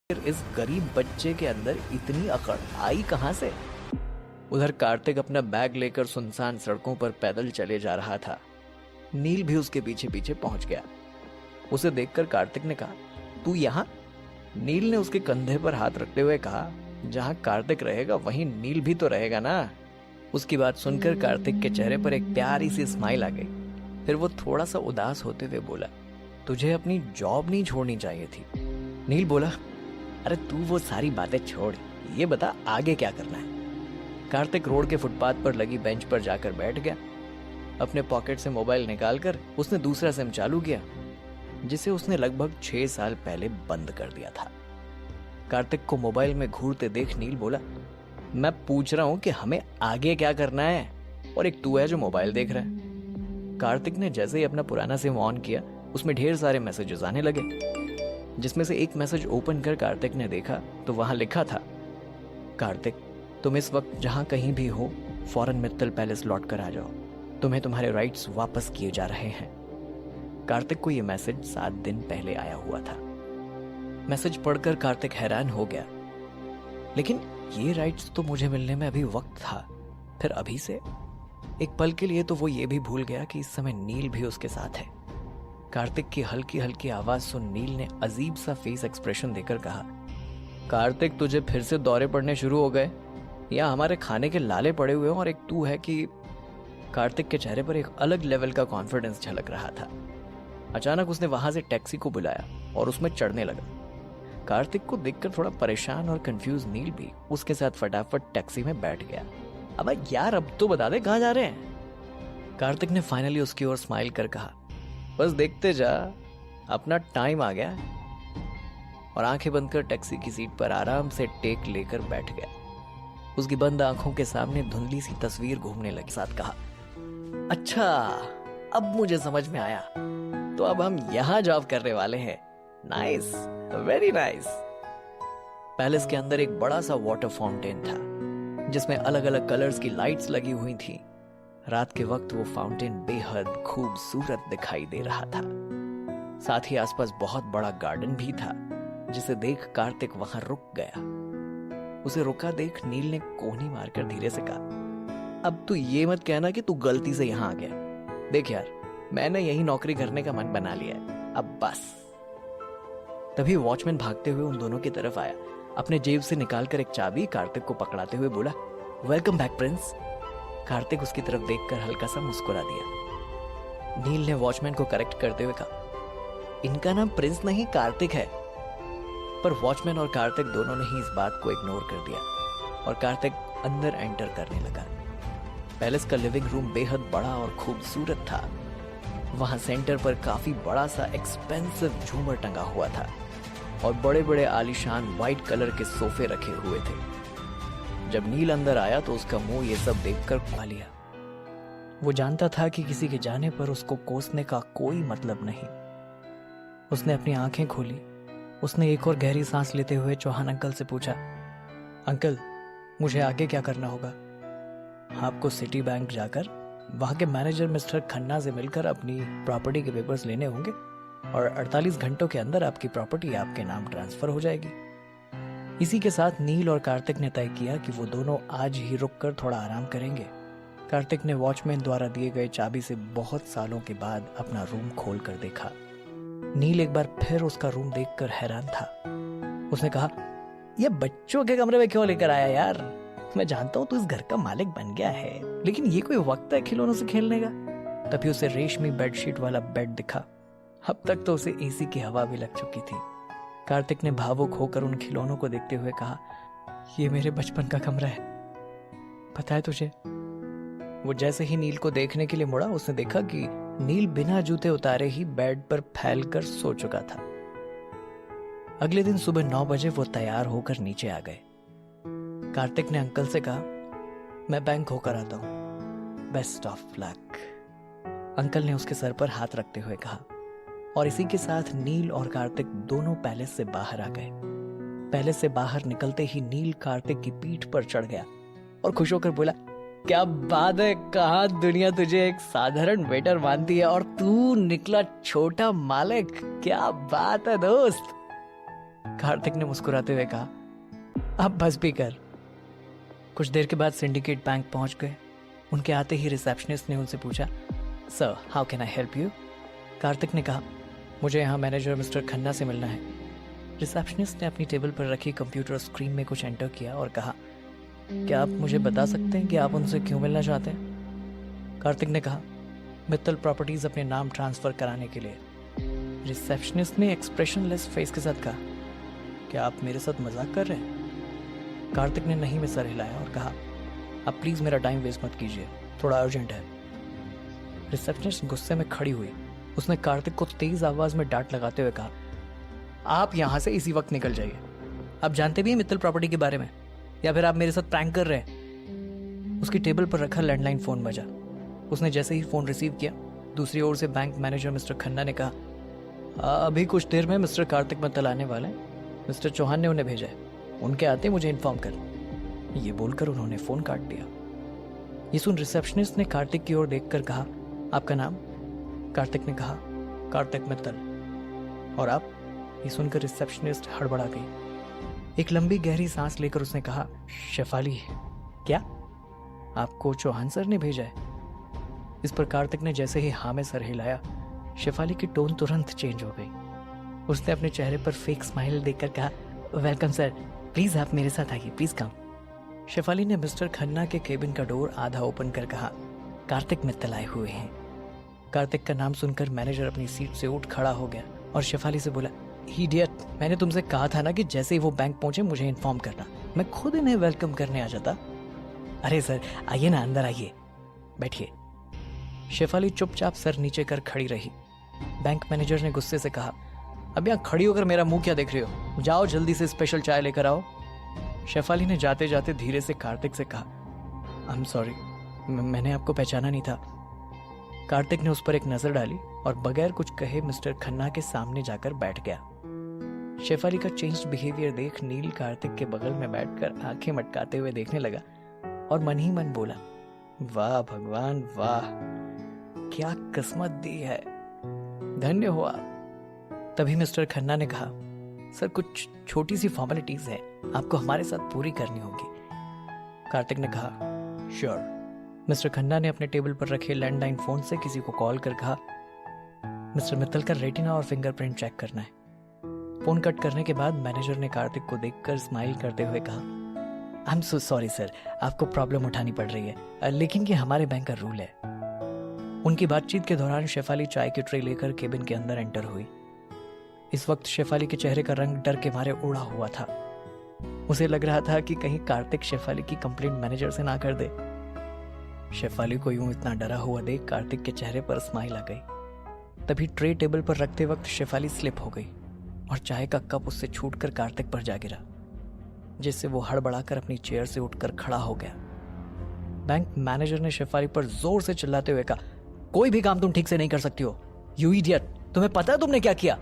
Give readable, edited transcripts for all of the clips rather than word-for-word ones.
इस गरीब बच्चे के अंदर इतनी अकड़ आई कहां से? उधर कार्तिक अपना बैग लेकर सुनसान सड़कों पर पैदल चले जा रहा था। नील भी उसके पीछे पीछे पहुंच गया। उसे देखकर कार्तिक ने कहा, तू यहां? नील ने उसके कंधे पर हाथ रखते हुए कहा, जहां कार्तिक रहेगा वहीं नील भी तो रहेगा ना। उसकी बात सुनकर कार्तिक के चेहरे पर एक प्यारी सी स्माइल आ गई। फिर वो थोड़ा सा उदास होते हुए बोला, तुझे अपनी जॉब नहीं छोड़नी चाहिए थी। नील बोला, अरे तू वो सारी बातें छोड़, ये बता आगे क्या करना है। कार्तिक रोड के फुटपाथ पर लगी बेंच पर जाकर बैठ गया। अपने पॉकेट से मोबाइल निकालकर उसने दूसरा सिम चालू किया, जिसे उसने लगभग 6 साल पहले बंद कर दिया था। कार्तिक को मोबाइल में घूरते देख नील बोला, मैं पूछ रहा हूं कि हमें आगे क्या करना है, और एक तू है जो मोबाइल देख रहा है। कार्तिक ने जैसे ही अपना पुराना सिम ऑन किया, उसमें ढेर सारे मैसेजेस आने लगे, जिसमें से एक मैसेज ओपन कर कार्तिक ने देखा तो वहां लिखा था, कार्तिक तुम इस वक्त जहां कहीं भी हो फौरन मित्तल पैलेस लौट कर आ जाओ, तुम्हें तुम्हारे राइट्स वापस किए जा रहे हैं। कार्तिक को यह मैसेज 7 दिन पहले आया हुआ था। मैसेज पढ़कर कार्तिक हैरान हो गया, लेकिन ये राइट्स तो मुझे मिलने में अभी वक्त था, फिर अभी से? एक पल के लिए तो वो ये भी भूल गया कि इस समय नील भी उसके साथ है। कार्तिक की हल्की हल्की आवाज सुन नील ने अजीब सा फेस एक्सप्रेशन देकर कहा, कार्तिक तुझे फिर से दौरे पड़ने शुरू हो गए, या हमारे खाने के लाले पड़े हुए हो और एक तू है कि? कार्तिक के चेहरे पर एक अलग लेवल का कॉन्फिडेंस झलक रहा था। अचानक उसने वहां से टैक्सी को बुलाया और उसमें चढ़ने लगा। कार्तिक को देखकर थोड़ा परेशान और कंफ्यूज नील भी उसके साथ फटाफट टैक्सी में बैठ गया। अब यार अब तो बता दे कहां जा रहे हैं? कार्तिक ने फाइनली उसकी ओर स्माइल कर कहा, बस देखते जा, अपना टाइम आ गया। और आंखें बंद कर टैक्सी की सीट पर आराम से टेक लेकर बैठ गया। उसकी बंद आंखों के सामने धुंधली सी तस्वीर घूमने लगी। साथ कहा, अच्छा अब मुझे समझ में आया, तो अब हम यहां जॉब करने वाले हैं। Nice, very nice. पैलेस के अंदर एक बड़ा सा वाटर फाउंटेन था, जिसमें अलग अलग कलर्स की लाइट्स लगी हुई थी। रात के वक्त वो फाउंटेन बेहद खूबसूरत दिखाई दे रहा था। साथ ही आसपास बहुत बड़ा गार्डन भी था, जिसे देख कार्तिक वहां रुक गया। उसे रुका देख नील ने कोहनी मारकर धीरे से कहा, अब तू ये मत कहना कि तू गलती से यहां आ गया। देख यार, मैंने यही नौकरी करने का मन बना लिया है, अब बस। तभी वॉचमैन भागते हुए उन दोनों की तरफ आया। अपने जेब से निकालकर एक चाबी कार्तिक को पकड़ाते हुए बोला, वेलकम बैक प्रिंस। कार्तिक उसकी तरफ देखकर हल्का सा मुस्कुरा दिया। नील ने वॉचमैन को करेक्ट करते हुए कहा, इनका नाम प्रिंस नहीं कार्तिक है। पर वॉचमैन और कार्तिक दोनों ने ही इस बात को इग्नोर कर दिया और कार्तिक अंदर एंटर करने लगा। पैलेस का लिविंग रूम बेहद बड़ा और खूबसूरत था। वहां सेंटर पर काफी बड़ा सा एक्सपेंसिव झूमर टंगा हुआ था और बड़े बड़े आलीशान व्हाइट कलर के सोफे रखे हुए थे। जब नील अंदर आया तो उसका मुंह ये सब देखकर खा लिया। वो जानता था कि किसी के जाने पर उसको कोसने का कोई मतलब नहीं। उसने अपनी आंखें खोली। उसने एक और गहरी सांस लेते हुए चौहान अंकल से पूछा, अंकल मुझे आगे क्या करना होगा? आपको सिटी बैंक जाकर वहां के मैनेजर मिस्टर खन्ना से मिलकर अपनी प्रॉपर्टी के पेपर्स लेने होंगे और 48 घंटों के अंदर आपकी प्रॉपर्टी आपके नाम ट्रांसफर हो जाएगी। इसी के साथ नील और कार्तिक ने तय किया कि वो दोनों आज ही रुककर थोड़ा आराम करेंगे। कार्तिक ने वॉचमैन द्वारा दिए गए चाबी से बहुत सालों के बाद अपना रूम खोल कर देखा। नील एक बार फिर उसका रूम देखकर हैरान था। उसने कहा, यह बच्चों के कमरे में क्यों लेकर आया यार? मैं जानता हूं तू इस घर का मालिक बन गया है, लेकिन ये कोई वक्त है खिलौनों से खेलने का? तभी उसे रेशमी बेडशीट वाला बेड दिखा। अब तक तो उसे एसी की हवा भी लग चुकी थी। कार्तिक ने भावुक होकर उन खिलौनों को देखते हुए कहा, ये मेरे बचपन का कमरा है, पता है तुझे? वो जैसे ही नील को देखने के लिए मुड़ा, उसने देखा कि नील बिना जूते उतारे ही बेड पर फैलकर सो चुका था। अगले दिन सुबह 9 बजे वो तैयार होकर नीचे आ गए। कार्तिक ने अंकल से कहा, मैं बैंक होकर आता हूं, बेस्ट ऑफ लक। अंकल ने उसके सर पर हाथ रखते हुए कहा, और इसी के साथ नील और कार्तिक दोनों पैलेस से बाहर आ गए। पैलेस से बाहर निकलते ही नील कार्तिक की पीठ पर चढ़ गया और खुश होकर बोला, क्या बात है, कहा दुनिया तुझे एक साधारण वेटर मानती है और तू निकला छोटा मालिक। क्या बात है दोस्त। कार्तिक ने मुस्कुराते हुए कहा, अब बस भी कर। कुछ देर के बाद सिंडिकेट बैंक पहुंच गए। उनके आते ही रिसेप्शनिस्ट ने उनसे पूछा, sir how can I help you? Kartik ने कहा, मुझे यहाँ मैनेजर मिस्टर खन्ना से मिलना है। रिसेप्शनिस्ट ने अपनी टेबल पर रखी कंप्यूटर स्क्रीन में कुछ एंटर किया और कहा, क्या आप मुझे बता सकते हैं कि आप उनसे क्यों मिलना चाहते हैं? कार्तिक ने कहा, मित्तल प्रॉपर्टीज अपने नाम ट्रांसफर कराने के लिए। रिसेप्शनिस्ट ने एक्सप्रेशनलेस फेस के साथ कहा, क्या आप मेरे साथ मजाक कर रहे हैं? कार्तिक ने नहीं में सर हिलाया और कहा, आप प्लीज मेरा टाइम वेस्ट मत कीजिए, थोड़ा अर्जेंट है। रिसेप्शनिस्ट गुस्से में खड़ी हुई। उसने कार्तिक को तेज आवाज में डांट लगाते हुए कहा, आप यहां से इसी वक्त निकल जाइए। आप जानते भी हैं मित्तल प्रॉपर्टी के बारे में, या फिर आप मेरे साथ प्रैंक कर रहे हैं? उसकी टेबल पर रखा लैंडलाइन फोन बजा। उसने जैसे ही फोन रिसीव किया, दूसरी ओर से बैंक मैनेजर मिस्टर खन्ना ने कहा, अभी कुछ देर में मिस्टर कार्तिक मित्तल आने वाले हैं, मिस्टर चौहान ने उन्हें भेजा है, उनके आते मुझे इन्फॉर्म कर। ये बोलकर उन्होंने फोन काट दिया। ये सुन रिसेप्शनिस्ट ने कार्तिक की ओर देखकर कहा, आपका नाम? कार्तिक ने कहा, कार्तिक मित्तल। और आप? ये सुनकर रिसेप्शनिस्ट हड़बड़ा गई। एक लंबी गहरी सांस लेकर उसने कहा, शेफाली। क्या? आपको चौहान सर ने भेजा है? इस पर कार्तिक ने जैसे ही हाँ में सर हिलाया, शेफाली की टोन तुरंत चेंज हो गई। उसने अपने चेहरे पर फेक स्माइल देखकर कहा, वेलकम सर, प्लीज आप मेरे साथ आइए, प्लीज कम। शेफाली ने मिस्टर खन्ना के केबिन का डोर आधा ओपन कर कहा, कार्तिक मित्तल आए हुए हैं। कार्तिक का नाम सुनकर मैनेजर अपनी सीट से उठ खड़ा हो गया और शेफाली से बोला, इडियट, मैंने तुमसे कहा था ना कि जैसे ही वो बैंक पहुंचे मुझे इन्फॉर्म करना, मैं खुद इन्हें वेलकम करने आ जाता। अरे सर आइए ना, अंदर आइए, बैठिए। शेफाली चुपचाप सर नीचे कर खड़ी रही। बैंक मैनेजर ने गुस्से से कहा, अब यहाँ खड़ी होकर मेरा मुंह क्या देख रहे हो? जाओ जल्दी से स्पेशल चाय लेकर आओ। शेफाली ने जाते जाते धीरे से कार्तिक से कहा, आई एम सॉरी, मैंने आपको पहचाना नहीं था। कार्तिक ने उस पर एक नजर डाली और बगैर कुछ कहे मिस्टर खन्ना के सामने जाकर बैठ गया। शेफाली का चेंज्ड बिहेवियर देख नील कार्तिक के बगल में बैठकर आंखें मटकाते हुए देखने लगा और मन ही मन बोला, वाह भगवान वाह, क्या किस्मत दी है, धन्य हो आप। तभी मिस्टर खन्ना ने कहा, सर कुछ छोटी सी फॉर्मेलिटीज है, आपको हमारे साथ पूरी करनी होगी। कार्तिक ने कहा, श्योर। मिस्टर खन्ना ने अपने टेबल पर रखे लैंडलाइन फोन से किसी को कॉल कर कहा, मिस्टर मित्तल का रेटिना और फिंगरप्रिंट चेक करना है। फोन कट करने के बाद मैनेजर ने कार्तिक को देखकर स्माइल करते हुए कहा, I am so sorry sir, आपको प्रॉब्लम उठानी पड़ रही है, लेकिन ये हमारे बैंक का रूल है। उनकी बातचीत के दौरान शेफाली चाय की ट्रे लेकर केबिन के अंदर एंटर हुई। इस वक्त शेफाली के चेहरे का रंग डर के मारे उड़ा हुआ था। उसे लग रहा था कि कहीं कार्तिक शेफाली की कंप्लेंट मैनेजर से ना कर दे। शेफाली को यूं इतना डरा हुआ देख कार्तिक के चेहरे पर स्माइल आ गई। तभी ट्रे टेबल पर रखते वक्त शेफाली स्लिप हो गई और चाय का कप उससे छूटकर कार्तिक पर जा गिरा, जिससे वो हड़बड़ाकर अपनी चेयर से उठकर खड़ा हो गया। बैंक मैनेजर ने शेफाली पर जोर से चिल्लाते हुए कहा, कोई भी काम तुम ठीक से नहीं कर सकती हो, यू इडियट, तुम्हें पता है तुमने क्या किया?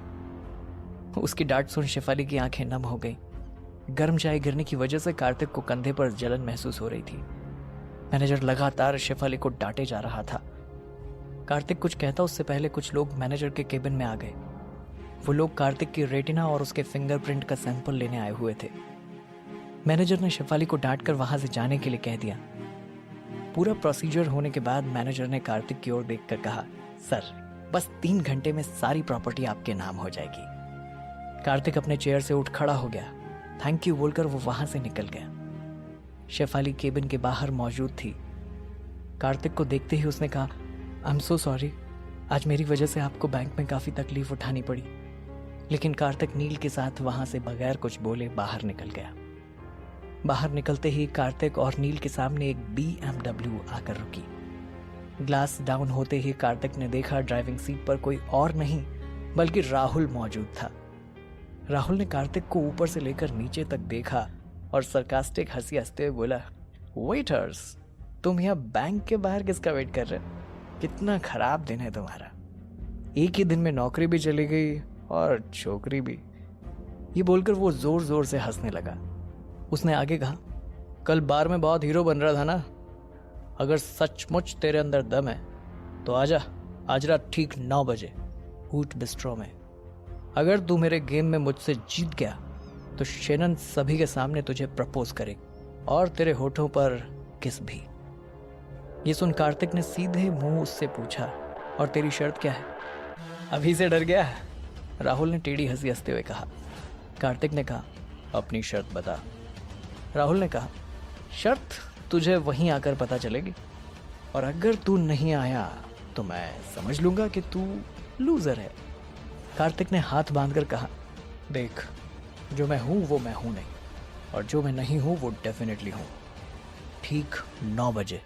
उसकी डांट सुन शेफाली की आंखें नम हो गई। गर्म चाय गिरने की वजह से कार्तिक को कंधे पर जलन महसूस हो रही थी। मैनेजर लगातार शेफाली को डांटे जा रहा था। कार्तिक कुछ कहता उससे पहले कुछ लोग मैनेजर के केबिन में आ गए। वो लोग कार्तिक की रेटिना और उसके फिंगरप्रिंट का सैंपल लेने आए हुए थे। मैनेजर ने शेफाली को डांटकर वहां से जाने के लिए कह दिया। पूरा प्रोसीजर होने के बाद मैनेजर ने कार्तिक की ओर देखकर कहा, सर बस 3 घंटे में सारी प्रॉपर्टी आपके नाम हो जाएगी। कार्तिक अपने चेयर से उठ खड़ा हो गया। थैंक यू बोलकर वो वहां से निकल गया। शेफाली केबिन के बाहर मौजूद थी। कार्तिक को देखते ही उसने कहा, आई एम सो सॉरी, आज मेरी वजह से आपको बैंक में काफी तकलीफ उठानी पड़ी। लेकिन कार्तिक नील के साथ वहां से बगैर कुछ बोले बाहर निकल गया। बाहर निकलते ही कार्तिक और नील के सामने एक BMW आकर रुकी। ग्लास डाउन होते ही कार्तिक ने देखा ड्राइविंग सीट पर कोई और नहीं बल्कि राहुल मौजूद था। राहुल ने कार्तिक को ऊपर से लेकर नीचे तक देखा और सरकास्टिक हंसी हंसते हुए बोला, वेटर्स, तुम यहाँ बैंक के बाहर किसका वेट कर रहे हो? कितना खराब दिन है तुम्हारा। एक ही दिन में नौकरी भी चली गई और छोकरी भी। ये बोलकर वो जोर जोर से हंसने लगा। उसने आगे कहा, कल बार में बहुत हीरो बन रहा था ना, अगर सचमुच तेरे अंदर दम है तो आजा आज रात ठीक 9 बजे हूट बिस्ट्रो में। अगर तू मेरे गेम में मुझसे जीत गया तो शेनन सभी के सामने तुझे प्रपोज करे और तेरे होठों पर किस भी। ये सुन कार्तिक ने सीधे मुंह उससे पूछा, और तेरी शर्त क्या है? अभी से डर गया? राहुल ने टेढ़ी हंसी हंसते हुए कहा। कार्तिक ने कहा, अपनी शर्त बता। राहुल ने कहा, शर्त तुझे वहीं आकर पता चलेगी, और अगर तू नहीं आया तो मैं समझ लूंगा कि तू लूजर है। कार्तिक ने हाथ बांधकर कहा, देख, जो मैं हूं वो मैं हूं नहीं, और जो मैं नहीं हूं वो डेफिनेटली हूं। ठीक 9 बजे।